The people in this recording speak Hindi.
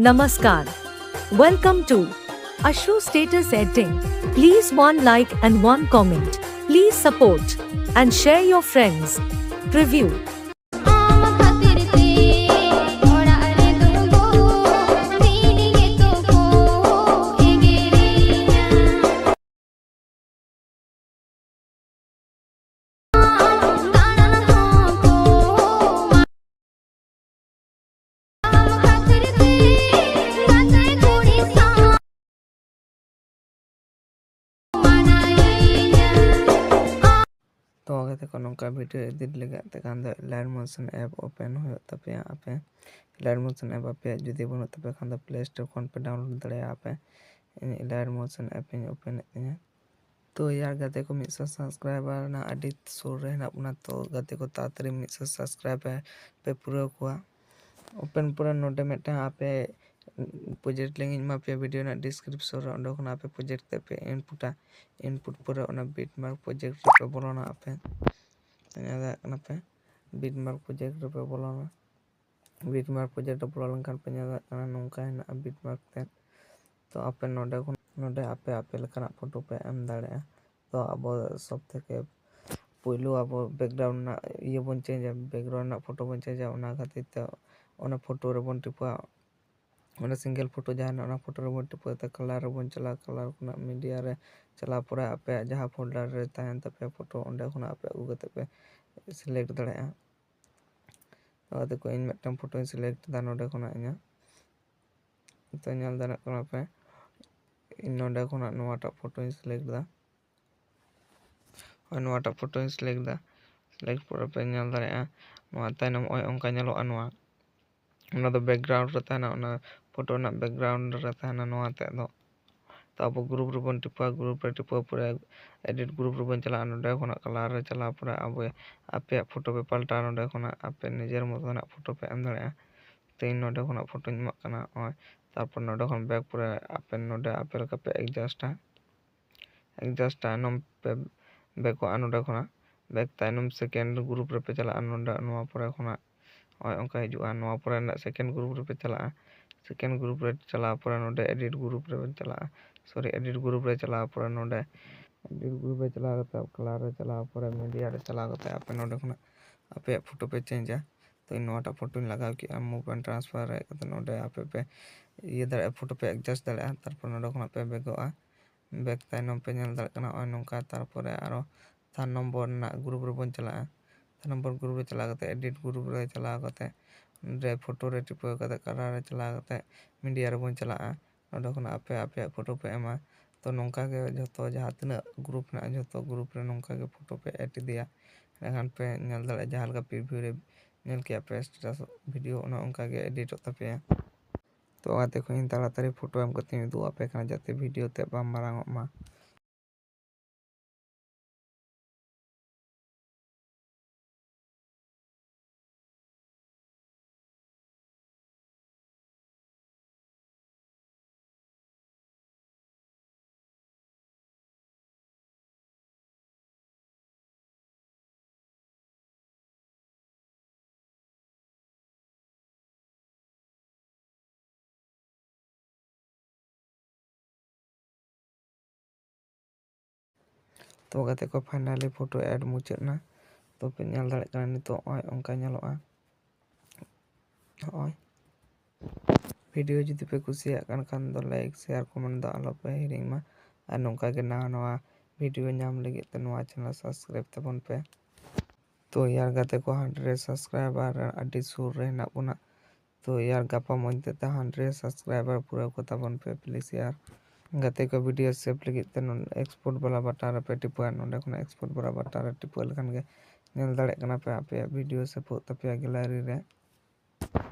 Namaskar. Welcome to Ashru Status Editing. Please one like and one comment. Please support and share your friends. Preview. तो अगर को नौका वीडियो एडिट लगे Khan light motion app open हो तपे आपे लाइट मोशन ऐप आपे जुदी बनो तपे खान प्ले स्टोर खन पे डाउनलोड दड़े आपे लाइट मोशन ऐप ओपन एतिया तो यार गते को 100 सब्सक्राइबर ना अडी सुर रे ना अपना तो गते को तातरी 100 सब्सक्राइबर पे पूरा को ओपन पूरा नोटे मेटा आपे प्रोजेक्ट लिंक मा पे वीडियो ना डिस्क्रिप्शन रे ओंडो खना आपे प्रोजेक्ट ते पे इनपुट पूरा ओना बिटमार्क प्रोजेक्ट पे बोलोना आपे ada kenapa bitmark project पे बोलाना bitmark project बोलन kan penyala karena nongka na bitmark te तो आपे नोडे आपे लेकना फोटो पे एम दाड़े तो अब सब थेके पहिलो अब बैकग्राउंड ना ये बन चेंज बैकग्राउंड ना फोटो बन चेंज ओना खातिर ते ओना फोटो रे बन टिपा ओना सिंगल फोटो जहां ओना फोटो रे बन टिपा ते कलर बन चला कलर कुना मीडिया रे चला पूरा आपे जहां फोल्डर रे तहन तपे फोटो ओंडे खुना आपे उगते पे सिलेक्ट दाड़े तो को इन मिदटम फोटो सिलेक्ट दा नोडे खुना इना तो नेल दाड़ा कोना पे इन नोडे खुना नोवाटा फोटो सिलेक्ट दा और नोवाटा फोटो सिलेक्ट दा सिलेक्ट पूरा पे नेल दाड़ा नोवा तायनम ओय ओंका नेलो अनवा ओना दो बैकग्राउंड रे ताना ओना फोटो ना बैकग्राउंड रे ताना नोवा ते दो तो अब ग्रुप रे बन टिपा ग्रुप रे टिपा पूरा एडिट ग्रुप रे बन चला नोडे खुना कलर रे चला पूरा अब आपे फोटो पे पलटा नोडे खुना आपे निजेर मतोना फोटो पे एम दाड़ा तीन नोडे खुना फोटो ᱧ ᱮᱢᱟᱜ ᱠᱟᱱᱟ ᱚᱭ ᱛᱟᱨᱯᱚᱨ ᱱᱚᱰᱮ ᱠᱷᱚᱱ ᱵᱮᱠ ᱯᱩᱨᱟᱹ ᱟᱯᱮ ᱱᱚᱰᱮ ᱟᱯᱮ ᱞᱮᱠᱟ ᱯᱮ एडजस्ट तायनम पे बेको नोडे खुना बैक तायनम सेकेंड ग्रुप रे पे चला नोडे नोवा परे खुना ओय ओंका हिजुआ नोवा परे ना सेकेंड ग्रुप रे पे चला सेकेंड ग्रुप रे चला परे नोडे एडिट ग्रुप रे चला सॉरी एडिट ग्रुप रे चला परे नोडे एडिट ग्रुप रे चला गता कलर रे चला परे मीडिया रे चला गता आपे नोडे खुना आपे फोटो पे चेंज तो नोटा फोटो लगा कि मूव एंड ट्रांसफर है नोडे आपे पे ये दाड़े फोटो पे एडजस्ट दाड़े तारपर नोडे खुना पे बेगोआ बैक तायनम पे नेल दाड़े कना ओय नोंका तारपरे आरो 3 नंबर ना ग्रुप रे बन चला 3 नंबर ग्रुप रे चला गते एडिट ग्रुप रे चला गते रे फोटो रे टिपो गते कलर रे चला गते मीडिया रे बन चला नोडे खुना आपे आपे फोटो पे एमा तो नोंका के जतो जहां तना ग्रुप ना जतो ग्रुप रे नोंका के फोटो पे ऐड दिया एखान पे नेल दाड़े जहां लगा प्रीव्यू रे नेल के पे स्टेटस वीडियो ओना ओंका के एडिट होता पे तो आते को इन ताड़ाताड़ी फोटो एम करते दो आपे खाना जाते वीडियो ते बाम मारांग मा तो गते को फाइनली फोटो ऐड मुचादना तो पे नेल दाड़े कना नितो ओय ओंका नेलोआ ओय वीडियो जुदी पे कुसिया खान दो लाइक शेयर कमेंट दो आलो पे हिरिंग मा और नोंका के नवा वीडियो नाम लगे तो नवा चैनल सब्सक्राइब तबन पे तो यार गते को 100 सब्सक्राइबर अडी सुर रे ना बुना तो यार गपा मध्य 100 सब्सक्राइबर पूरा को तबन पे प्लीज यार गते को वीडियो सेव लगे तो एक्सपोर्ट वाला बटन पे टिपा नोडे खुना एक्सपोर्ट वाला बटन रे टिपा लखन के नेल दाड़े कना पे आपे वीडियो सेव तपे गैलरी रे